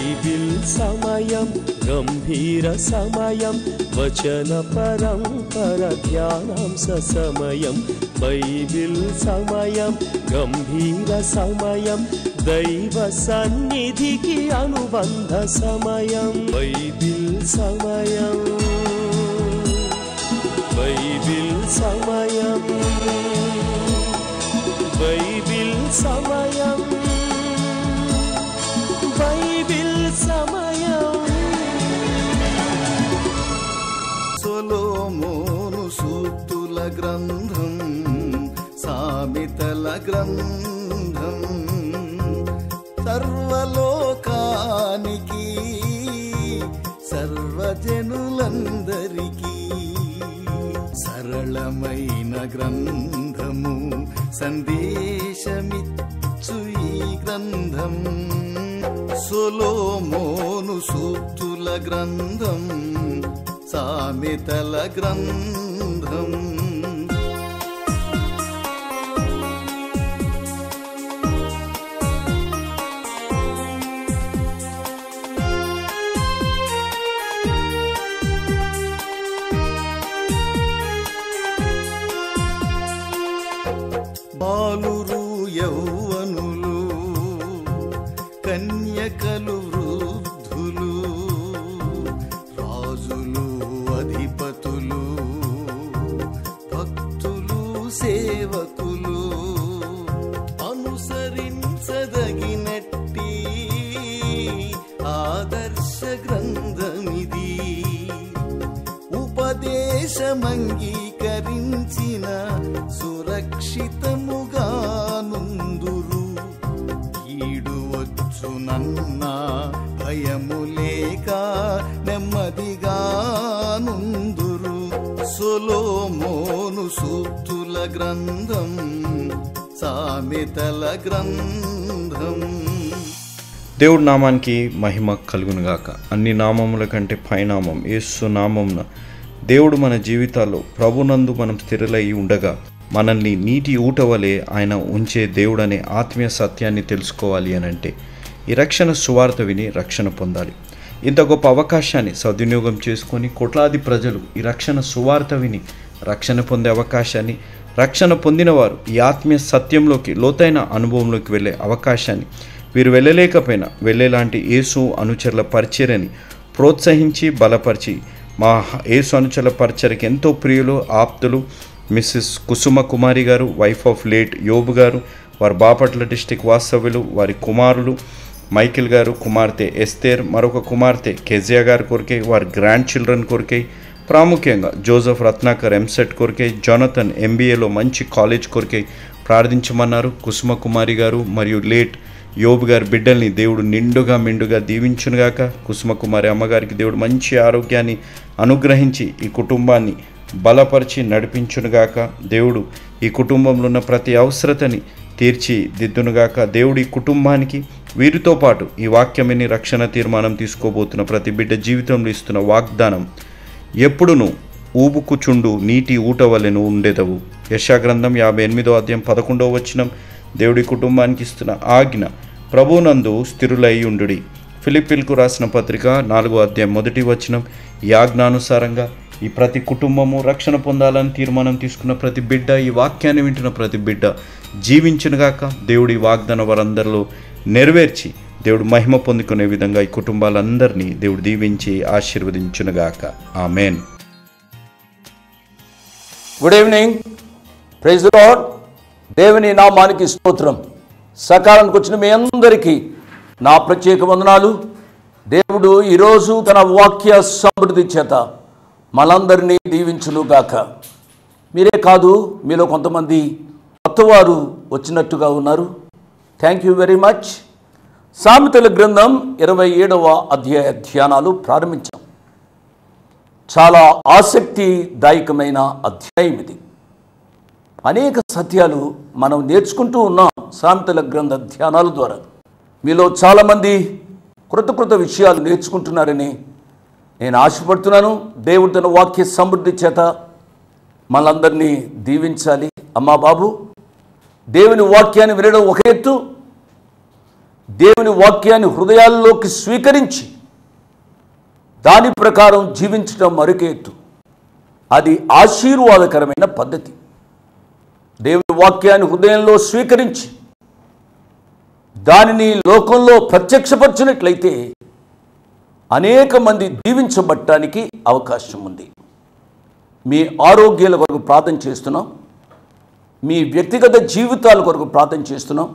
Bible సమయం గంభీర సమయం వచన పరంపర ధ్యానాంశ సమయం బైబిల్ సమయం గంభీర సమయం దైవ సన్నిధికి అనుబంధ సమయం బైబిల్ సమయం బైబిల్ సమయం బైబిల్ సమయం బైబిల్ సమయం సొలొమోను సూక్తుల గ్రంథం సామెతల గ్రంథం సర్వలోకానికి సర్వజనులందరికీ సరళమైన గ్రంథము సందేశమిచ్చు ఈ గ్రంథం సొలొమోను సూక్తుల గ్రంథం సామెతల గ్రంథం బాలురు యౌవనులు కన్యకలు వృద్ధులు రాజులు అధిపతులు భక్తులు సేవకులు అనుసరించదగినట్టి ఆదర్శ గ్రంథమిది ఉపదేశమంగీకరించిన సురక్షితముగా నుందురు కీడు వచ్చునన్న భయము లేక నెమ్మదిగా నుందురు సొలొమోను సూక్తుల గ్రంథం సామెతల గ్రంథం. దేవుడి నామానికి మహిమ కలుగునుగాక. అన్ని నామముల కంటే పైనామం యేసు నామమున దేవుడు మన జీవితాల్లో ప్రభునందు మనం స్థిరలై ఉండగా మనల్ని నీటి ఊట వలె ఆయన ఉంచే దేవుడనే ఆత్మీయ సత్యాన్ని తెలుసుకోవాలి అనంటే ఈ రక్షణ సువార్త విని రక్షణ పొందాలి. ఇంత గొప్ప అవకాశాన్ని సద్వినియోగం చేసుకొని కోట్లాది ప్రజలు ఈ రక్షణ సువార్త విని రక్షణ పొందే అవకాశాన్ని, రక్షణ పొందిన వారు ఈ ఆత్మీయ సత్యంలోకి లోతైన అనుభవంలోకి వెళ్ళే అవకాశాన్ని వీరు వెళ్ళలేకపోయినా వెళ్ళేలాంటి యేసు అనుచరుల పరిచర్యని ప్రోత్సహించి బలపరిచి మా యేసు అనుచరుల పరిచర్యకి ఎంతో ప్రియులు ఆప్తులు మిస్సెస్ కుసుమ కుమారి గారు, వైఫ్ ఆఫ్ లేట్ యోబు గారు, వారి బాపట్ల డిస్టిక్ వాస్తవ్యులు, వారి కుమారులు మైకిల్ గారు, కుమార్తె ఎస్తేర్, మరొక కుమార్తె కెజియా గారి కొరకై, వారి గ్రాండ్ చిల్డ్రన్ కొరకై, ప్రాముఖ్యంగా జోసెఫ్ రత్నాకర్ ఎంసెట్ కొరకై, జోనథన్ ఎంబీఏలో మంచి కాలేజ్ కొరకై ప్రార్థించమన్నారు. కుసుమ కుమారి గారు మరియు లేట్ యోబు గారి బిడ్డల్ని దేవుడు నిండుగా మెండుగా దీవించునుగాక. కుసుమ కుమారి అమ్మగారికి దేవుడు మంచి ఆరోగ్యాన్ని అనుగ్రహించి ఈ కుటుంబాన్ని బలపరిచి నడిపించునుగాక. దేవుడు ఈ కుటుంబంలో ఉన్న ప్రతి అవసరతని తీర్చిదిద్దునుగాక. దేవుడు ఈ కుటుంబానికి వీరితో పాటు ఈ వాక్యమిని రక్షణ తీర్మానం తీసుకోబోతున్న ప్రతి బిడ్డ జీవితంలో ఇస్తున్న వాగ్దానం, ఎప్పుడును ఊబుకుచుండు నీటి ఊట వలెను ఉండేదవు. యెషయా గ్రంథం 58వ అధ్యాయం 11వ వచనం. దేవుడి కుటుంబానికి ఇస్తున్న ఆజ్ఞ, ప్రభునందు స్థిరులై ఉండుడి. ఫిలిప్పీలకు రాసిన పత్రిక 4వ అధ్యాయం 1వ వచనం. ఈ ఆజ్ఞానుసారంగా ఈ ప్రతి కుటుంబము రక్షణ పొందాలని తీర్మానం తీసుకున్న ప్రతి బిడ్డ, ఈ వాక్యాన్ని వింటున్న ప్రతి బిడ్డ జీవించునుగాక. దేవుడి వాగ్దాన వారందరిలో నెరవేర్చి దేవుడు మహిమ పొందుకునే విధంగా ఈ కుటుంబాలందరినీ దేవుడు దీవించి ఆశీర్వదించునుగాక. Amen. Good evening. Praise the lord. దేవుని నామానికి స్తోత్రం. సకాలానికి వచ్చిన మీ అందరికీ నా ప్రత్యేక వందనాలు. దేవుడు ఈరోజు తన వాక్య సమృద్ధి చేత మనందరినీ దీవించునుగాక. మీరే కాదు, మీలో కొంతమంది కొత్తవారు వచ్చినట్టుగా ఉన్నారు. Thank you very much. సామెతల గ్రంథం 27వ అధ్యాయ ధ్యానాలు ప్రారంభించాం. చాలా ఆసక్తిదాయకమైన అధ్యాయం ఇది. అనేక సత్యాలు మనం నేర్చుకుంటూ ఉన్నాం సామెతల గ్రంథ ధ్యానాల ద్వారా. మీలో చాలామంది కృత విషయాలు నేర్చుకుంటున్నారని నేను ఆశపడుతున్నాను. దేవుడు తన వాక్య సమృద్ధి చేత మనందరినీ దీవించాలి. అమ్మా బాబు, దేవుని వాక్యాన్ని వినడం ఒక ఎత్తు, దేవుని వాక్యాన్ని హృదయాల్లోకి స్వీకరించి దాని ప్రకారం జీవించడం మరొక ఎత్తు. అది ఆశీర్వాదకరమైన పద్ధతి. దేవుని వాక్యాన్ని హృదయంలో స్వీకరించి దానిని లోకంలో ప్రత్యక్షపరచినట్లయితే అనేక మంది దీవించబడటానికి అవకాశం ఉంది. మీ ఆరోగ్యాల కొరకు ప్రార్థన చేస్తున్నాం, మీ వ్యక్తిగత జీవితాల కొరకు ప్రార్థన చేస్తున్నాం,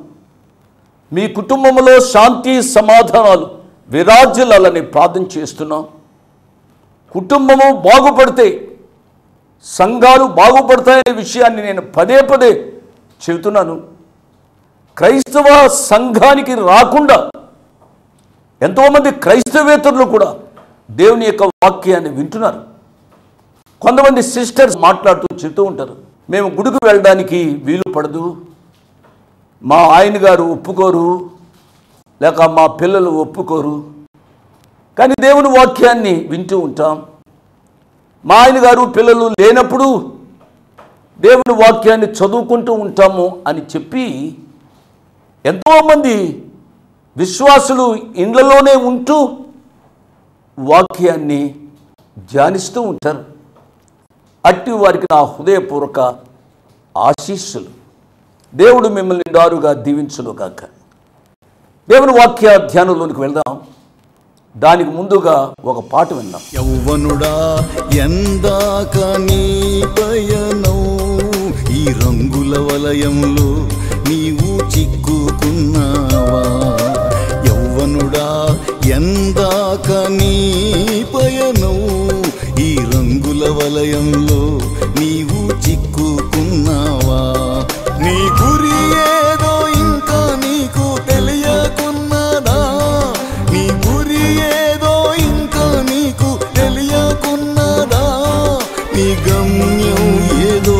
మీ కుటుంబంలో శాంతి సమాధానాలు విరాజ్యాలని ప్రార్థన చేస్తున్నాం. కుటుంబము బాగుపడితే సంఘాలు బాగుపడతాయనే విషయాన్ని నేను పదే పదే చెబుతున్నాను. క్రైస్తవ సంఘానికి రాకుండా ఎంతోమంది క్రైస్తవేతరులు కూడా దేవుని యొక్క వాక్యాన్ని వింటున్నారు. కొంతమంది సిస్టర్స్ మాట్లాడుతూ చెబుతూ ఉంటారు, మేము గుడికి వెళ్ళడానికి వీలు పడదు, మా ఆయన గారు ఒప్పుకోరు, లేక మా పిల్లలు ఒప్పుకోరు. కానీ దేవుని వాక్యాన్ని వింటూ ఉంటాం. మా ఆయన గారు పిల్లలు లేనప్పుడు దేవుని వాక్యాన్ని చదువుకుంటూ ఉంటాము అని చెప్పి ఎంతోమంది విశ్వాసులు ఇండ్లలోనే ఉంటూ వాక్యాన్ని ధ్యానిస్తూ ఉంటారు. అట్టి వారికి నా హృదయపూర్వక ఆశీస్సులు. దేవుడు మిమ్మల్ని నిండారుగా దీవించునుగాక. దేవుని వాక్య ధ్యానంలోనికి వెళ్దాం. దానికి ముందుగా ఒక పాట విందాం. యౌవనుడా ఎందాక నీ పయనం, ఈ రంగుల వలయంలో నీవు చిక్కుకున్నావా? యౌవనుడా ఎందాక నీ పయనం, ఈ రంగుల వలయంలో నీవు చిక్కుకున్నావా? నీ గురి ఏదో ఇంకా నీకు తెలియకున్నదా? నీ గురి ఏదో ఇంకా నీకు తెలియకున్నదా? నీ గమ్యం ఏదో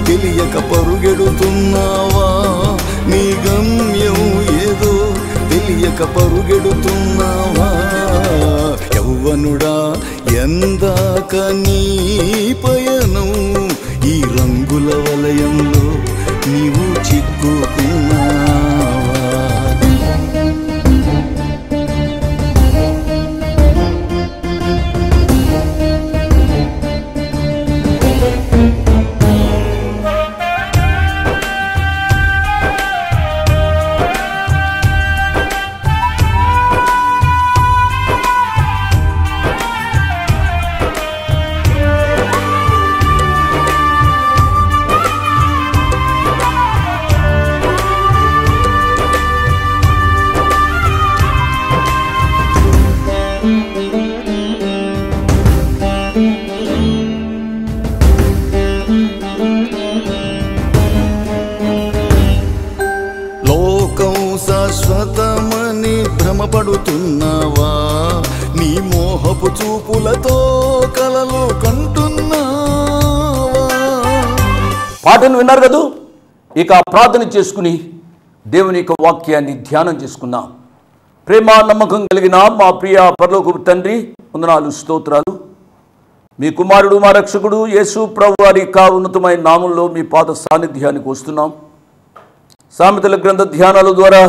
తెలియక పరుగెడుతున్నావా? నీ గమ్యం ఏదో తెలియక పరుగెడుతున్నావా? యౌవనుడా ఎందాక నీ పయనం, ఈ రంగుల వలయంలో నీవు చిక్కుకున్నావా? శాశ్వతమని భ్రమపడుతున్నావా? నీ మోహపు చూపులతో కలలు కంటున్నావా? పాటను విన్నారు కదూ. ఇక ప్రార్థన చేసుకుని దేవుని యొక్క వాక్యాన్ని ధ్యానం చేసుకుందాం. ప్రేమ నమ్మకం కలిగిన మా ప్రియ పరలోకపు తండ్రి, వందనాలు, స్తోత్రాలు. మీ కుమారుడు మా రక్షకుడు యేసు ప్రభు వారి యొక్క ఉన్నతమైన నామంలో మీ పాద సాన్నిధ్యానికి వస్తున్నాం. సామెతల గ్రంథ ధ్యానాల ద్వారా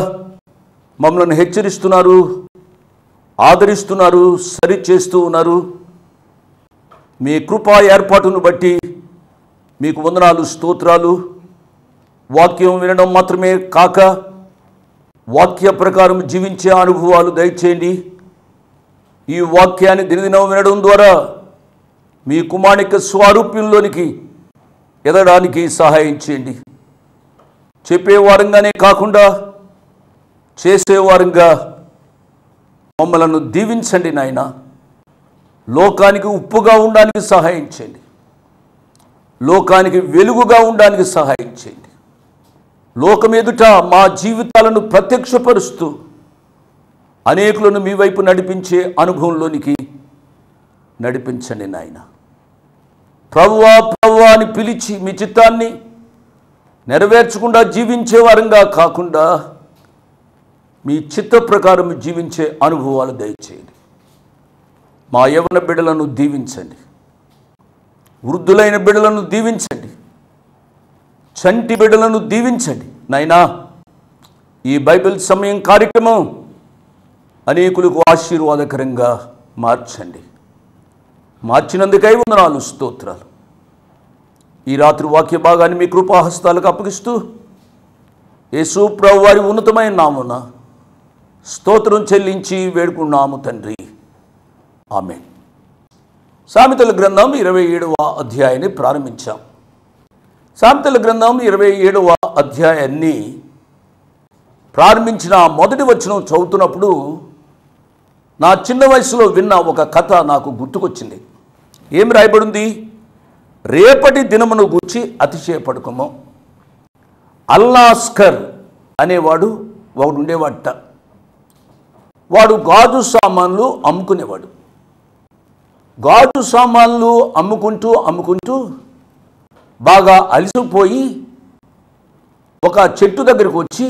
మమ్మల్ని హెచ్చరిస్తున్నారు, ఆదరిస్తున్నారు, సరిచేస్తూ ఉన్నారు. మీ కృపా ఏర్పాటును బట్టి మీకు వందనాలు, స్తోత్రాలు. వాక్యం వినడం మాత్రమే కాక వాక్య ప్రకారం జీవించే అనుభవాలు దయచేయండి. ఈ వాక్యాన్ని దినదినం వినడం ద్వారా మీ కుమారుని స్వారూప్యంలోనికి ఎదగడానికి సహాయం చేయండి. చెప్పేవారంగానే కాకుండా చేసేవారంగా మమ్మలను దీవించండి నాయన. లోకానికి ఉప్పుగా ఉండడానికి సహాయం చేయండి, లోకానికి వెలుగుగా ఉండడానికి సహాయం చేయండి. లోకం ఎదుట మా జీవితాలను ప్రత్యక్షపరుస్తూ అనేకులను మీ వైపు నడిపించే అనుభవంలోనికి నడిపించండి నాయన. ప్రభువా ప్రభువా అని పిలిచి మీ చిత్తాన్ని నెరవేర్చకుండా జీవించే వారంగా కాకుండా మీ చిత్త ప్రకారం జీవించే అనుభవాలు దయచేయండి. మా యవ్వన బిడ్డలను దీవించండి, వృద్ధులైన బిడ్డలను దీవించండి, చంటి బిడ్డలను దీవించండి నాయనా. ఈ బైబిల్ సమయం కార్యక్రమం అనేకులకు ఆశీర్వాదకరంగా మార్చండి. మార్చినందుకై వందనాలు, స్తోత్రాలు. ఈ రాత్రి వాక్య భాగాన్ని మీ కృపాహస్తాలకు అప్పగిస్తూ యేసు ప్రభువు వారి ఉన్నతమైన నామమున స్తోత్రం చెల్లించి వేడుకున్నాము తండ్రి, ఆమేన్. సామెతల గ్రంథం 27వ అధ్యాయాన్ని ప్రారంభించాం. సామెతల గ్రంథం 27వ అధ్యాయాన్ని ప్రారంభించిన మొదటి వచనం చదువుతున్నప్పుడు నా చిన్న వయసులో విన్న ఒక కథ నాకు గుర్తుకొచ్చింది. ఏం రాయబడింది? రేపటి దినమును గూర్చి అతిశయపడకము. అల్లాస్కర్ అనేవాడు ఒకడు ఉండేవాడట. వాడు గాజు సామాన్లు అమ్ముకునేవాడు. గాజు సామాన్లు అమ్ముకుంటూ బాగా అలసిపోయి ఒక చెట్టు దగ్గరికి వచ్చి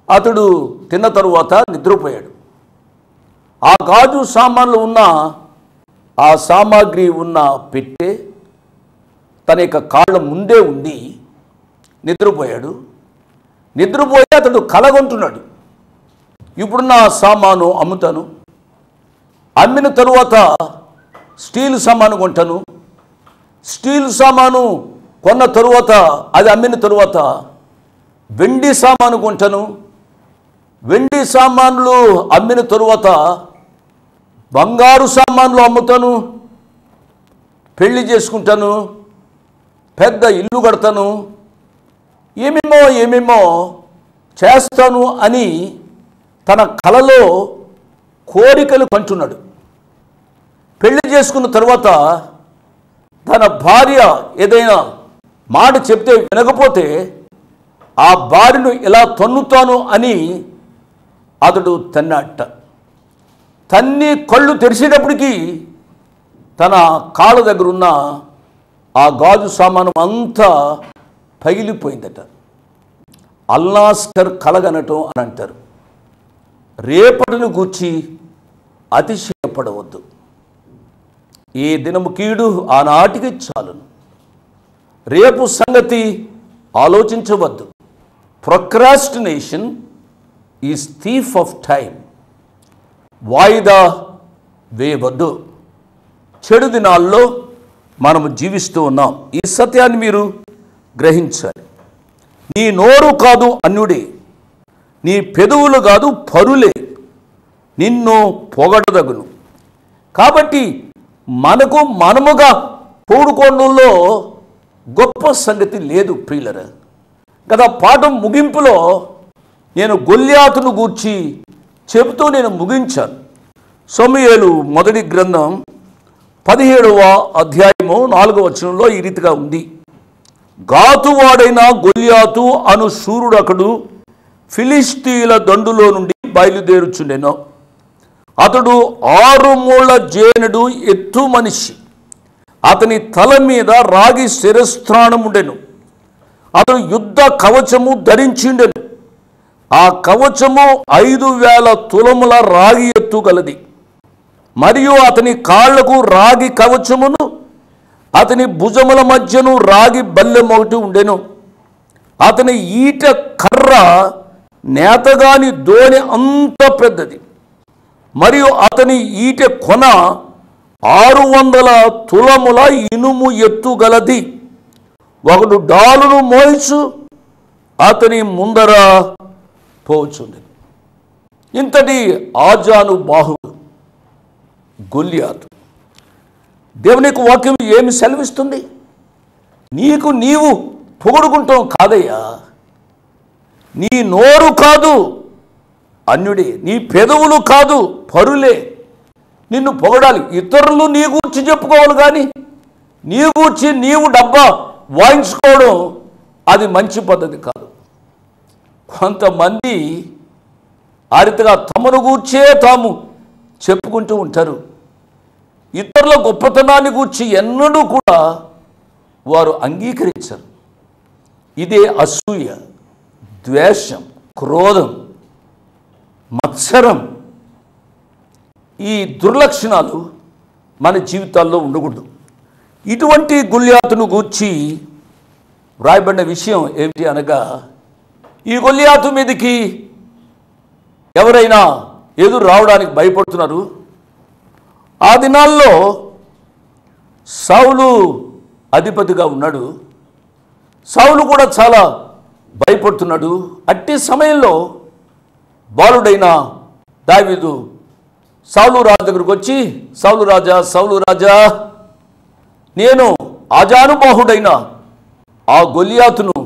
అతడు తిన్న తరువాత నిద్రపోయాడు. ఆ గాజు సామాన్లు ఉన్న ఆ సామాగ్రి ఉన్న పెట్టె తన యొక్క కాళ్ళ ముందే ఉండి నిద్రపోయాడు. నిద్రపోయి అతడు కలగొంటున్నాడు, ఇప్పుడు నా సామాను అమ్ముతాను, అమ్మిన తరువాత స్టీల్ సామాను కొంటాను, స్టీల్ సామాను కొన్న తరువాత అది అమ్మిన తరువాత వెండి సామాను కొంటాను, వెండి సామాన్లు అమ్మిన తరువాత బంగారు సామాన్లు అమ్ముతాను, పెళ్లి చేసుకుంటాను, పెద్ద ఇల్లు కడతాను, ఏమేమో చేస్తాను అని తన కలలో కోరికలు కంటున్నాడు. పెళ్లి చేసుకున్న తర్వాత తన భార్య ఏదైనా మాట చెప్తే వినకపోతే ఆ భార్యను ఎలా తన్నుతాను అని అతడు తన్నాట. తన్ని కళ్ళు తెరిచేటప్పటికీ తన కాళ్ళ దగ్గర ఉన్న ఆ గాజు సామానం అంతా పగిలిపోయిందట. అల్లాస్కర్ కలగనటం అని అంటారు. రేపటిని గూర్చి అతిశయపడవద్దు. ఏ దినము కీడు ఆనాటికి చాలును. రేపు సంగతి ఆలోచించవద్దు. Procrastination is thief of time. వాయిదా వేయవద్దు. చెడు దినాల్లో మనము జీవిస్తూ ఉన్నాం. ఈ సత్యాన్ని మీరు గ్రహించాలి. నీ నోరు కాదు అన్యుడే, నీ పెదవులు కాదు పరులే నిన్ను పొగడదగును. కాబట్టి మనకు మనముగా పూడుకోవడంలో గొప్ప సంగతి లేదు ప్రియులరా. గత పాఠం ముగింపులో నేను గొల్యాతును గూర్చి చెబుతూ నేను ముగించాను. సమూయేలు మొదటి గ్రంథం 17వ అధ్యాయము 4వ వచనంలో ఈ రీతిగా ఉంది. గాతువాడైన గొల్యాతు అను శూరుడొకడు ఫిలిష్తీయుల దండులో నుండి బయలుదేరుచుండెను. అతడు 6 మూళ్ల జేనుడు ఎత్తు మనిషి. అతని తల మీద రాగి శిరస్త్రాణముండెను. అతడు యుద్ధ కవచము ధరించిండెను. ఆ కవచము 5,000 తులముల రాగి ఎత్తు గలది. మరియు అతని కాళ్లకు రాగి కవచమును, అతని భుజముల మధ్యను రాగి బల్లెం ఒకటి ఉండెను. అతని ఈట కర్ర నేతగాని దోణి అంత పెద్దది. మరియు అతని ఈట కొన 600 తులముల ఇనుము ఎత్తు గలది. ఒకడు డాలును మోయిచు అతని ముందర పోచుంది. ఇంతటి ఆజాను బాహుడు గొల్యాతు. దేవుని యొక్క వాక్యం ఏమి సెలవిస్తుంది? నీకు నీవు పొగడుకుంటాం కాదయ్యా. నీ నోరు కాదు అన్యుడే, నీ పెదవులు కాదు పరులే నిన్ను పొగడాలి. ఇతరులు నీ గూర్చి చెప్పుకోవాలి, కానీ నీ గూర్చి నీవు డబ్బా వాయించుకోవడం అది మంచి పద్ధతి కాదు. కొంతమంది ఆ రీతిగా తమను గూర్చే తాము చెప్పుకుంటూ ఉంటారు. ఇతరుల గొప్పతనాన్ని గూర్చి ఎన్నడూ కూడా వారు అంగీకరించరు. ఇదే అసూయ, ద్వేషం, క్రోధం, మత్సరం. ఈ దుర్లక్షణాలు మన జీవితాల్లో ఉండకూడదు. ఇటువంటి గొల్యాతును గూర్చి వ్రాయబడిన విషయం ఏమిటి అనగా, ఈ గొల్లియాతు మీదకి ఎవరైనా ఎదురు రావడానికి భయపడుతున్నారు. ఆ దినాల్లో సౌలు అధిపతిగా ఉన్నాడు. సౌలు కూడా చాలా భయపడుతున్నాడు. అట్టి సమయంలో బాలుడైన దావీదు సౌలు రాజు దగ్గరకు వచ్చి, సౌలు రాజా, నేను ఆజానుబాహుడైన ఆ గొల్లియాతును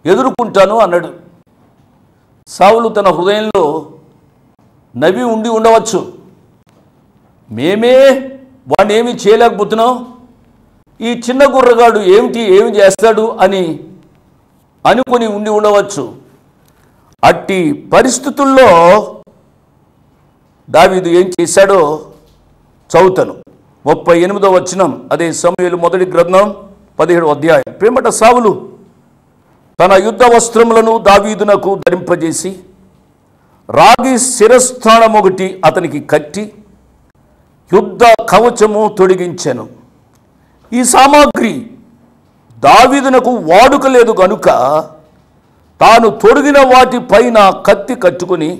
ఎదుర్కొంటాను అన్నాడు. సౌలు తన హృదయంలో నవ్వి ఉండవచ్చు, మేమే వాడిని ఏమీ చేయలేకపోతున్నాం, ఈ చిన్న గుర్రగాడు ఏమి చేస్తాడు అని అనుకుని ఉండవచ్చు. అట్టి పరిస్థితుల్లో దావీదు ఏం చేశాడో చదువుతాను. 38వ వచనం, అదే సమూయేలు మొదటి గ్రంథం 17వ అధ్యాయం. పిమ్మట సౌలు తన యుద్ధ వస్త్రములను దావీదునకు ధరింపజేసి రాగి శిరస్థానం ఒకటి అతనికి కట్టి యుద్ధ కవచము తొడిగించెను. ఈ సామాగ్రి దావీదునకు వాడుక లేదు కనుక తాను తొడిగిన వాటి పైన కత్తి కట్టుకుని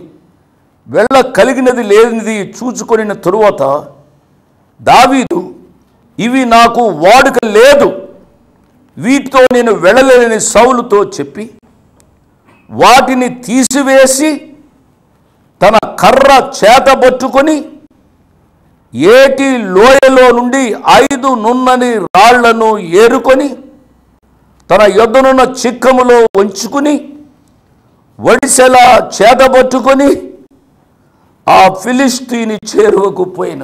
వెళ్ళ కలిగినది లేనిది చూచుకొనిన తరువాత దావీదు, ఇవి నాకు వాడుక లేదు, వీటితో నేను వెళ్ళలేని సౌలుతో చెప్పి వాటిని తీసివేసి తన కర్ర చేతబట్టుకొని ఏటి లోయలో నుండి 5 నున్నని రాళ్లను ఏరుకొని తన యొద్దనున్న చిక్కములో ఉంచుకుని వడిసెల చేతబట్టుకొని ఆ ఫిలిస్తీని చేరువకు పోయిన.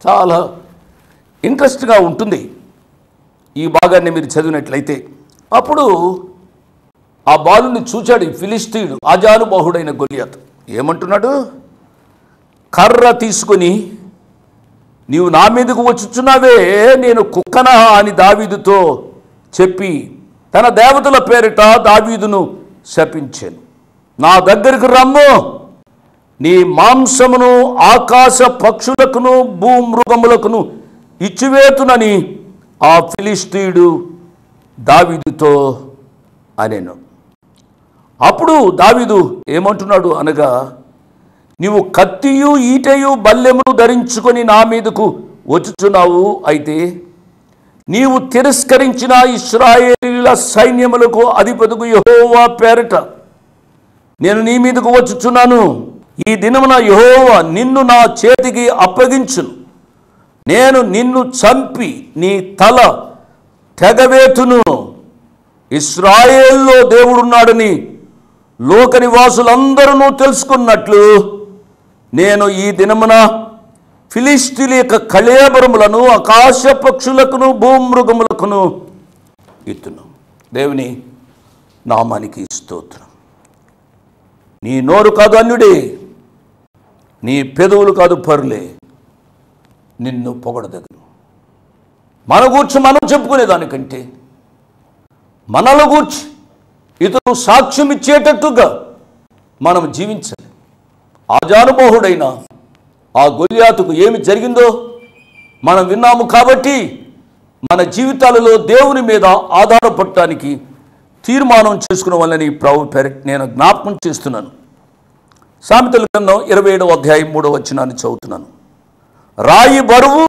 చాలా ఇంట్రెస్ట్గా ఉంటుంది ఈ భాగాన్ని మీరు చదివినట్లయితే. అప్పుడు ఆ బాలుని చూచాడు ఫిలిస్తీయుడు, ఆజానుబాహుడైన గొల్లియాతు. ఏమంటున్నాడు? కర్ర తీసుకొని, నీవు నా మీదకు వచ్చుచున్నావే, నేను కుక్కనా అని దావీదుతో చెప్పి తన దేవతల పేరిట దావీదును శపించాను. నా దగ్గరికి రమ్ము, నీ మాంసమును ఆకాశ పక్షులకును భూమృగములకును ఇచ్చివేతునని ఆ ఫిలిస్తీయుడు దావీదుతో అనెను. అప్పుడు దావీదు ఏమంటున్నాడు అనగా, నీవు కత్తియు ఈటయు బల్లెమును ధరించుకొని నా మీదకు వచ్చుచున్నావు, అయితే నీవు తిరస్కరించిన ఇశ్రాయేలీయుల సైన్యములకు అధిపతికు యెహోవా పేరిట నేను నీ మీదకు వచ్చుచున్నాను. ఈ దినమున యెహోవా నిన్ను నా చేతికి అప్పగించును. నేను నిన్ను చంపి నీ తల తెగవేతును. ఇశ్రాయేల్లో దేవుడున్నాడని లోక నివాసులందరూ తెలుసుకున్నట్లు నేను ఈ దినమున ఫిలిష్తీయుల యొక్క కళేబరములను ఆకాశ పక్షులకును భూమృగములకును ఇత్తును. దేవుని నామానికి స్తోత్రం. నీ నోరు కాదు అన్యుడే, నీ పెదవులు కాదు పరులే నిన్ను పొగడదగును. మన గూర్చి మనం చెప్పుకునేదానికంటే మనల గూర్చి ఇతరులు సాక్ష్యం ఇచ్చేటట్టుగా మనం జీవించాలి. ఆజానుబాహుడైన ఆ గొల్లియాతుకు ఏమి జరిగిందో మనం విన్నాము. కాబట్టి మన జీవితాలలో దేవుని మీద ఆధారపడటానికి తీర్మానం చేసుకున్న వాళ్ళని ప్రభు పేరిట నేను జ్ఞాపకం చేస్తున్నాను. సామెతల గ్రంథం 27వ అధ్యాయం 3వ వచనాన్ని చదువుతున్నాను. రాయి బరువు,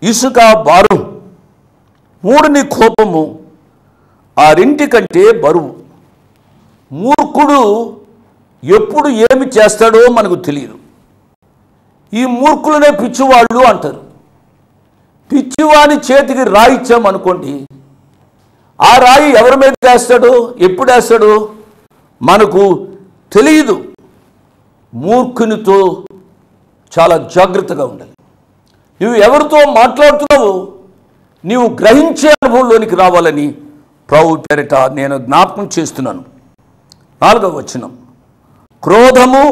ఇసుక భారం, మూడుని కోపము ఆ రెంటి కంటే బరువు. మూర్ఖుడు ఎప్పుడు ఏమి చేస్తాడో మనకు తెలియదు. ఈ మూర్ఖులనే పిచ్చివాళ్ళు అంటారు. పిచ్చివాని చేతికి రాయి ఇచ్చామనుకోండి, ఆ రాయి ఎవరి మీద వేస్తాడో ఎప్పుడు వేస్తాడో మనకు తెలియదు. మూర్ఖునితో చాలా జాగ్రత్తగా ఉండాలి. నువ్వు ఎవరితో మాట్లాడుతున్నావో నీవు గ్రహించే అనుభవంలోనికి రావాలని ప్రభు పేరిట నేను జ్ఞాపకం చేస్తున్నాను. 4వ వచనం, క్రోధము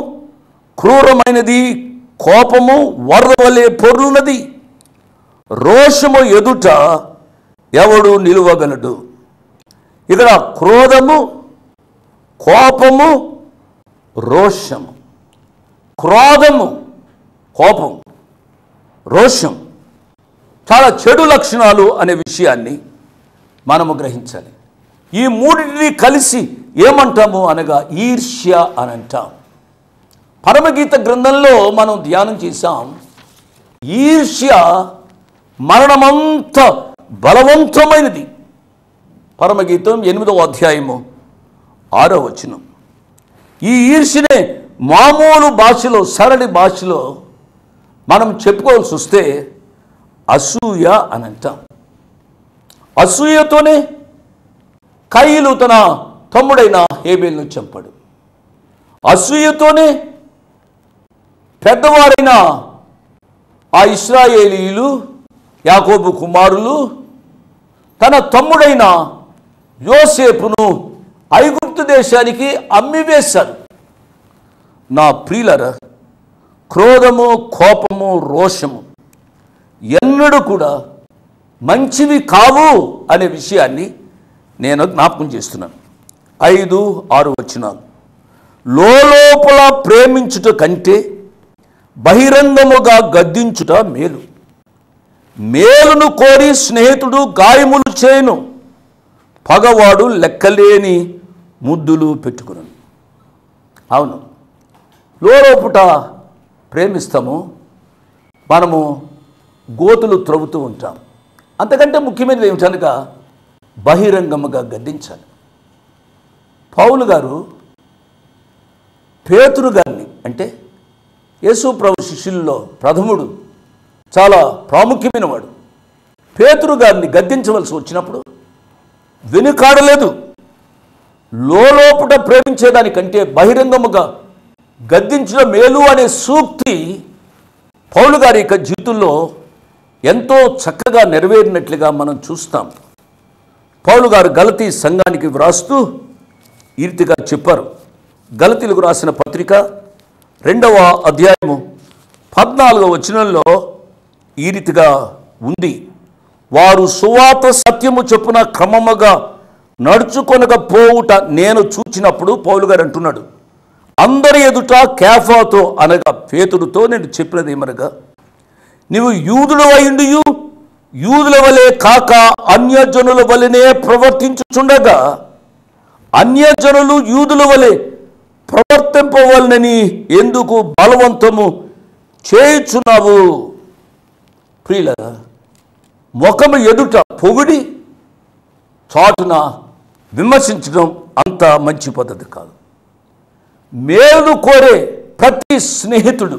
క్రూరమైనది, కోపము వరద వలె పొర్లున్నది, రోషము ఎదుట ఎవడు నిలువగలడు. ఇక్కడ క్రోధము, కోపము, రోషము. క్రోధము, కోపం, రోషం చాలా చెడు లక్షణాలు అనే విషయాన్ని మనము గ్రహించాలి. ఈ మూడింటిని కలిసి ఏమంటాము అనగా ఈర్ష్య అని అంటాం. పరమగీత గ్రంథంలో మనం ధ్యానం చేశాం. ఈర్ష్య మరణమంత బలవంతమైనది. పరమగీతం 8వ అధ్యాయము 6వ వచనం. ఈ ఈర్ష్యనే మామూలు భాషలో, సరళి భాషలో మనం చెప్పుకోవాల్సి వస్తే అసూయ అని అంటాం. అసూయతోనే కయీలు తన తమ్ముడైన హేబేలును చంపాడు. అసూయతోనే పెద్దవారైన ఆ ఇశ్రాయేలీయులు, యాకోబు కుమారులు తన తమ్ముడైన యోసేపును ఐగుప్తు దేశానికి అమ్మివేశారు. నా ప్రియులారా, క్రోధము, కోపము, రోషము ఎన్నడూ కూడా మంచివి కావు అనే విషయాన్ని నేను జ్ఞాపకం చేస్తున్నాను. 5, 6 వచనాలు. లోపల ప్రేమించుట కంటే బహిరంగముగా గద్దించుట మేలు. మేలును కోరి స్నేహితుడు గాయములు చేయను, పగవాడు లెక్కలేని ముద్దులు పెట్టుకును. అవును, లోపట ప్రేమిస్తాము, మనము గోతులు త్రవ్వుతూ ఉంటాం. అంతకంటే ముఖ్యమైనది ఏమిటనగా బహిరంగముగా గద్దించాలి. పౌలు గారు పేతురు గారిని, అంటే యేసు ప్రభు శిష్యుల్లో ప్రథముడు, చాలా ప్రాముఖ్యమైన వాడు, పేతురు గారిని గద్దించవలసి వచ్చినప్పుడు వెనుకాడలేదు. లోపట ప్రేమించేదానికంటే బహిరంగముగా గద్దించడం మేలు అనే సూక్తి పౌలు గారి యొక్క జీవితంలో ఎంతో చక్కగా నెరవేరినట్లుగా మనం చూస్తాం. పౌలు గారు గలతీ సంఘానికి వ్రాస్తూ ఈ రీతిగా చెప్పారు. గలతీలకు రాసిన పత్రిక 2వ అధ్యాయము 14వ వచనంలో ఈ రీతిగా ఉంది. వారు సువార్త సత్యము చొప్పున క్రమముగా నడుచుకొనకపోవుట నేను చూచినప్పుడు, పౌలు గారు అంటున్నాడు, అందరి ఎదుట కేఫాతో అనగా పేతురుతో నేను చెప్పినది ఏమనగా, నీవు యూదుడు అయ్యుండియు యూదుల వలె కాక అన్యజనుల వలెనే ప్రవర్తించుచుండగా అన్యజనులు యూదుల వలె ప్రవర్తింపవలనని ఎందుకు బలవంతము చేయుచున్నావు? ప్రియులారా, ముఖము ఎదుట పొగిడి చాటున విమర్శించడం అంత మంచి పద్ధతి కాదు. మేలు కోరే ప్రతి స్నేహితుడు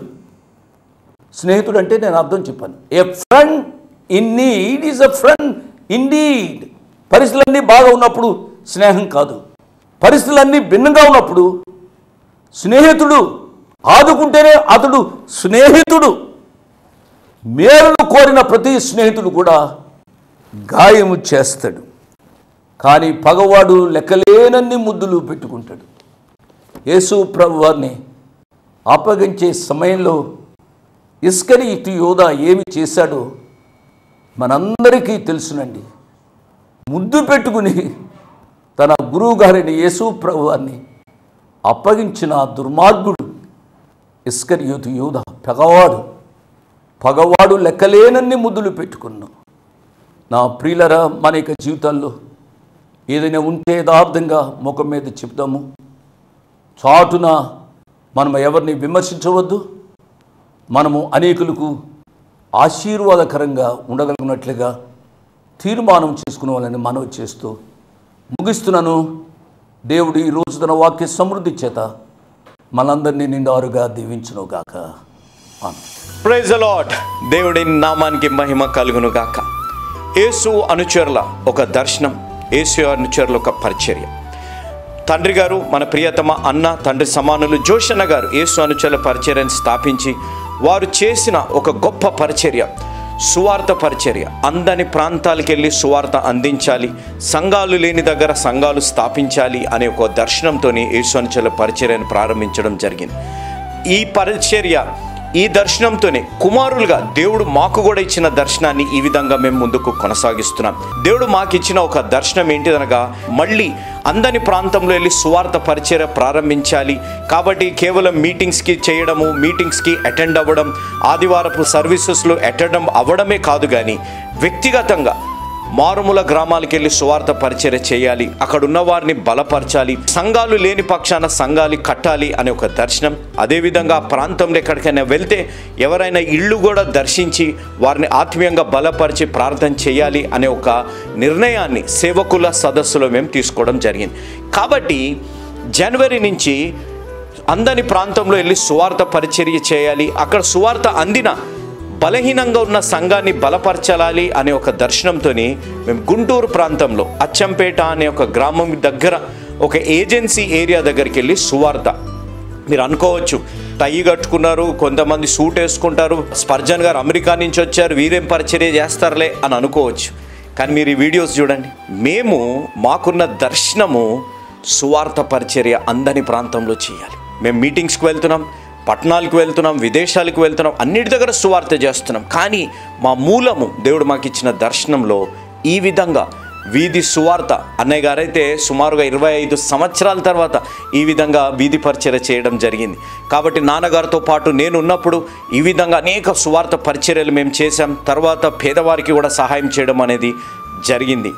అంటే నేను అర్థం చెప్పాను. A friend in need is a friend indeed. పరిస్థితులన్నీ బాగా ఉన్నప్పుడు స్నేహం కాదు, పరిస్థితులన్నీ భిన్నంగా ఉన్నప్పుడు స్నేహితుడు ఆదుకుంటేనే అతడు స్నేహితుడు. మేలును కోరిన ప్రతి స్నేహితుడు కూడా గాయము చేస్తాడు, కానీ పగవాడు లెక్కలేనన్ని ముద్దులు పెట్టుకుంటాడు. యేసు ప్రభు వారిని అప్పగించే సమయంలో ఇస్కరియోతు యోధా ఏమి చేశాడో మనందరికీ తెలుసునండి. ముద్దు పెట్టుకుని తన గురువు గారిని యేసు ప్రభు వారిని అప్పగించిన దుర్మార్గుడు ఇస్కరియోతు యోధా. పగవాడు లెక్కలేనన్ని ముద్దులు పెట్టుకున్నాం. నా ప్రియులరా, మన యొక్క జీవితాల్లో ఏదైనా ఉంటే యథార్థంగా ముఖం మీద చెప్తాము. చాటున మనం ఎవరిని విమర్శించవద్దు. మనము అనేకులకు ఆశీర్వాదకరంగా ఉండగలిగినట్లుగా తీర్మానం చేసుకునే వాళ్ళని మనవి చేస్తూ ముగిస్తున్నాను. దేవుడు ఈ రోజు తన వాక్య సమృద్ధి చేత మనందరినీ నిండారుగా దీవించును గాక. ఆమేన్. Praise the Lord. దేవుడి నామానికి మహిమ కలుగును గాక. యేసు అనుచరుల ఒక దర్శనం, యేసు అనుచరుల ఒక పరిచర్య. తండ్రి గారు, మన ప్రియతమ అన్న, తండ్రి సమానులు జోషన్న గారు యేసు అనుచరుల పరిచర్యను స్థాపించి వారు చేసిన ఒక గొప్ప పరిచర్య, సువార్త పరిచర్య. అందని ప్రాంతాలకు వెళ్ళి సువార్త అందించాలి, సంఘాలు లేని దగ్గర సంఘాలు స్థాపించాలి అనే ఒక దర్శనంతోనే యేసు అనుచరుల పరిచర్యను ప్రారంభించడం జరిగింది. ఈ పరిచర్య, ఈ దర్శనంతోనే కుమారులుగా దేవుడు మాకు కూడా ఇచ్చిన దర్శనాన్ని ఈ విధంగా మేము ముందుకు కొనసాగిస్తున్నాం. దేవుడు మాకు ఇచ్చిన ఒక దర్శనం ఏంటిదనగా, మళ్ళీ అందని ప్రాంతంలో వెళ్ళి సువార్త పరిచర్య ప్రారంభించాలి. కాబట్టి కేవలం మీటింగ్స్కి చేయడము, మీటింగ్స్కి అటెండ్ అవ్వడం, ఆదివారపు సర్వీసెస్లో అటెండ్ అవ్వడమే కాదు, కానీ వ్యక్తిగతంగా మారుమూల గ్రామాలకు వెళ్ళి సువార్త పరిచర్య చేయాలి, అక్కడ ఉన్న వారిని బలపరచాలి, సంఘాలు లేని పక్షాన సంఘాలు కట్టాలి అనే ఒక దర్శనం. అదేవిధంగా ఆ ప్రాంతంలో ఎక్కడికైనా వెళ్తే ఎవరైనా ఇళ్ళు కూడా దర్శించి వారిని ఆత్మీయంగా బలపరిచి ప్రార్థన చేయాలి అనే ఒక నిర్ణయాన్ని సేవకుల సదస్సులో మేము తీసుకోవడం జరిగింది. కాబట్టి జనవరి నుంచి అందని ప్రాంతంలో వెళ్ళి సువార్త పరిచర్య చేయాలి, అక్కడ సువార్త అందిన బలహీనంగా ఉన్న సంఘాన్ని బలపరచాలి అనే ఒక దర్శనంతో మేము గుంటూరు ప్రాంతంలో అచ్చంపేట అనే ఒక గ్రామం దగ్గర ఒక ఏజెన్సీ ఏరియా దగ్గరికి వెళ్ళి సువార్త. మీరు అనుకోవచ్చు, టై కట్టుకున్నారు, కొంతమంది సూట్ వేసుకుంటారు, స్పర్జన్ గారు అమెరికా నుంచి వచ్చారు, వీరేం పరిచర్య చేస్తారులే అని అనుకోవచ్చు. కానీ మీరు ఈ వీడియోస్ చూడండి. మేము మాకున్న దర్శనము సువార్త పరిచర్య అందని ప్రాంతంలో చేయాలి. మేము మీటింగ్స్కి వెళ్తున్నాం, పట్టణాలకు వెళ్తున్నాం, విదేశాలకు వెళ్తున్నాం, అన్నిటి దగ్గర సువార్త చేస్తున్నాం. కానీ మా మూలము దేవుడు మాకు ఇచ్చిన దర్శనంలో ఈ విధంగా వీధి సువార్త. అన్నయ్య గారైతే సుమారుగా 25 సంవత్సరాల తర్వాత ఈ విధంగా వీధి పరిచర్య చేయడం జరిగింది. కాబట్టి నాన్నగారితో పాటు నేను ఉన్నప్పుడు ఈ విధంగా అనేక సువార్త పరిచర్యలు మేము చేశాం. తర్వాత పేదవారికి కూడా సహాయం చేయడం అనేది జరిగింది.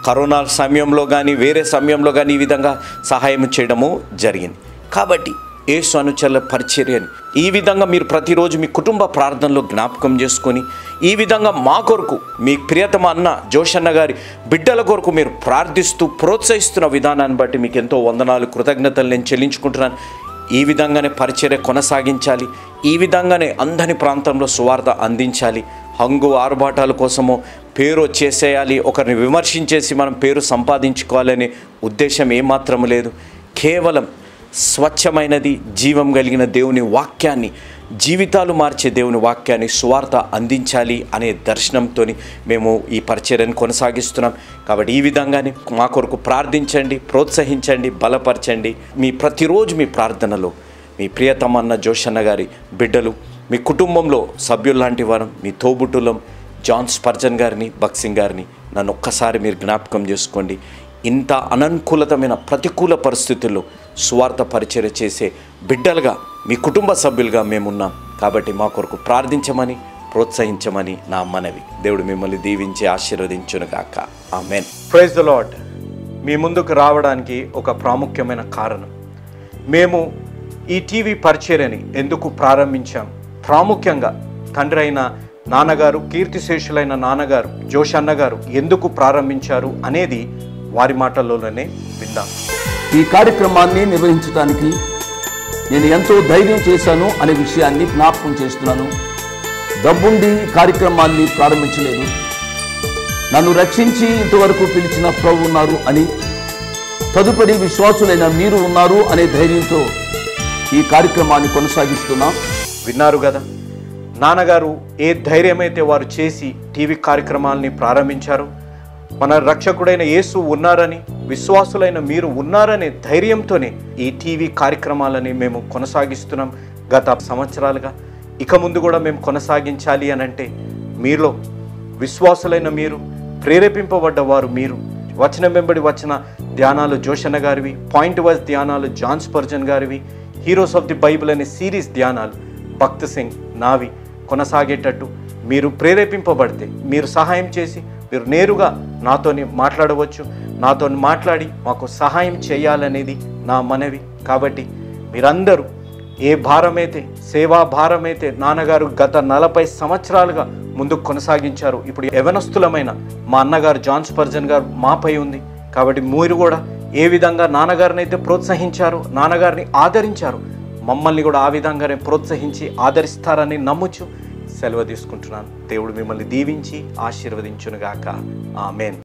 కరోనా సమయంలో కానీ వేరే సమయంలో కానీ ఈ విధంగా సహాయం చేయడము జరిగింది. కాబట్టి యేసు అనుచరుల పరిచర్యని ఈ విధంగా మీరు ప్రతిరోజు మీ కుటుంబ ప్రార్థనలో జ్ఞాపకం చేసుకొని ఈ విధంగా మా కొరకు మీ ప్రియతమ అన్న జోషన్న గారి బిడ్డల కొరకు మీరు ప్రార్థిస్తూ ప్రోత్సహిస్తున్న విధానాన్ని బట్టి మీకు ఎంతో వందనాలు, కృతజ్ఞతలు నేను చెల్లించుకుంటున్నాను. ఈ విధంగానే పరిచర్య కొనసాగించాలి, ఈ విధంగానే అందని ప్రాంతంలో సువార్త అందించాలి. హంగు ఆర్భాటాల కోసమో పేరు వచ్చేసేయాలి, ఒకరిని విమర్శించేసి మనం పేరు సంపాదించుకోవాలనే ఉద్దేశం ఏమాత్రం లేదు. కేవలం స్వచ్ఛమైనది, జీవం కలిగిన దేవుని వాక్యాన్ని, జీవితాలు మార్చే దేవుని వాక్యాన్ని సువార్త అందించాలి అనే దర్శనంతో మేము ఈ పరిచర్యను కొనసాగిస్తున్నాం. కాబట్టి ఈ విధంగానే మా కొరకు ప్రార్థించండి, ప్రోత్సహించండి, బలపరచండి. మీ ప్రతిరోజు మీ ప్రార్థనలో మీ ప్రియతమన్న జోషన్న గారి బిడ్డలు, మీ కుటుంబంలో సభ్యుల్లాంటి వారు, మీ తోబుట్టులం జాన్ స్పర్జన్ గారిని, బక్సింగ్ గారిని నన్ను ఒక్కసారి మీరు జ్ఞాపకం చేసుకోండి. ఇంత అననుకూలతమైన ప్రతికూల పరిస్థితుల్లో సువార్త పరిచర్య చేసే బిడ్డలుగా, మీ కుటుంబ సభ్యులుగా మేమున్నాం. కాబట్టి మా కొరకు ప్రార్థించమని, ప్రోత్సహించమని నా మనవి. దేవుడు మిమ్మల్ని దీవించి ఆశీర్వదించునుగాక. ఆమేన్. Praise the Lord. మీ ముందుకు రావడానికి ఒక ప్రాముఖ్యమైన కారణం, మేము ఈ టీవీ పరిచర్యని ఎందుకు ప్రారంభించాం, ప్రాముఖ్యంగా తండ్రి అయిన నాన్నగారు, కీర్తిశేషులైన నాన్నగారు జోషన్న గారు ఎందుకు ప్రారంభించారు అనేది వారి మాటల్లోనే విందాం. ఈ కార్యక్రమాన్ని నిర్వహించడానికి నేను ఎంతో ధైర్యం చేశాను అనే విషయాన్ని జ్ఞాపకం చేస్తున్నాను. డబ్బుండి కార్యక్రమాన్ని ప్రారంభించలేదు, నన్ను రక్షించి ఇంతవరకు పిలిచిన ప్రభు ఉన్నారు అని, తదుపరి విశ్వాసులైన మీరు ఉన్నారు అనే ధైర్యంతో ఈ కార్యక్రమాన్ని కొనసాగిస్తున్నాం. విన్నారు కదా, నాన్నగారు ఏ ధైర్యమైతే వారు చేసి టీవీ కార్యక్రమాలని ప్రారంభించారు, మన రక్షకుడైన యేసు ఉన్నారని, విశ్వాసులైన మీరు ఉన్నారనే ధైర్యంతోనే ఈ టీవీ కార్యక్రమాలని మేము కొనసాగిస్తున్నాం గత సంవత్సరాలుగా. ఇక ముందు కూడా మేము కొనసాగించాలి అని అంటే మీలో విశ్వాసులైన మీరు, ప్రేరేపింపబడ్డ వారు మీరు, వచనం వెంబడి వచ్చిన ధ్యానాలు జోషన్న గారివి, పాయింట్ వైజ్ ధ్యానాలు జాన్ స్పర్జన్ గారివి, హీరోస్ ఆఫ్ ది బైబిల్ అనే సిరీస్ ధ్యానాలు భక్త్ సింగ్ నావి కొనసాగేటట్టు మీరు ప్రేరేపింపబడితే, మీరు సహాయం చేసి మీరు నేరుగా నాతోని మాట్లాడవచ్చు. నాతో మాట్లాడి మాకు సహాయం చేయాలనేది నా మనవి. కాబట్టి మీరందరూ ఏ భారమైతే, సేవా భారమైతే నాన్నగారు గత 40 సంవత్సరాలుగా ముందుకు కొనసాగించారు, ఇప్పుడు యవనస్తులమైన మా అన్నగారు జాన్ స్పర్జన్ గారు మాపై ఉంది. కాబట్టి మీరు కూడా ఏ విధంగా నాన్నగారిని అయితే ప్రోత్సహించారు, నాన్నగారిని ఆదరించారు, మమ్మల్ని కూడా ఆ విధంగానే ప్రోత్సహించి ఆదరిస్తారని నమ్ముచు సెలవు తీసుకుంటున్నాను. దేవుడు మిమ్మల్ని దీవించి ఆశీర్వదించునుగాక. ఆమేన్.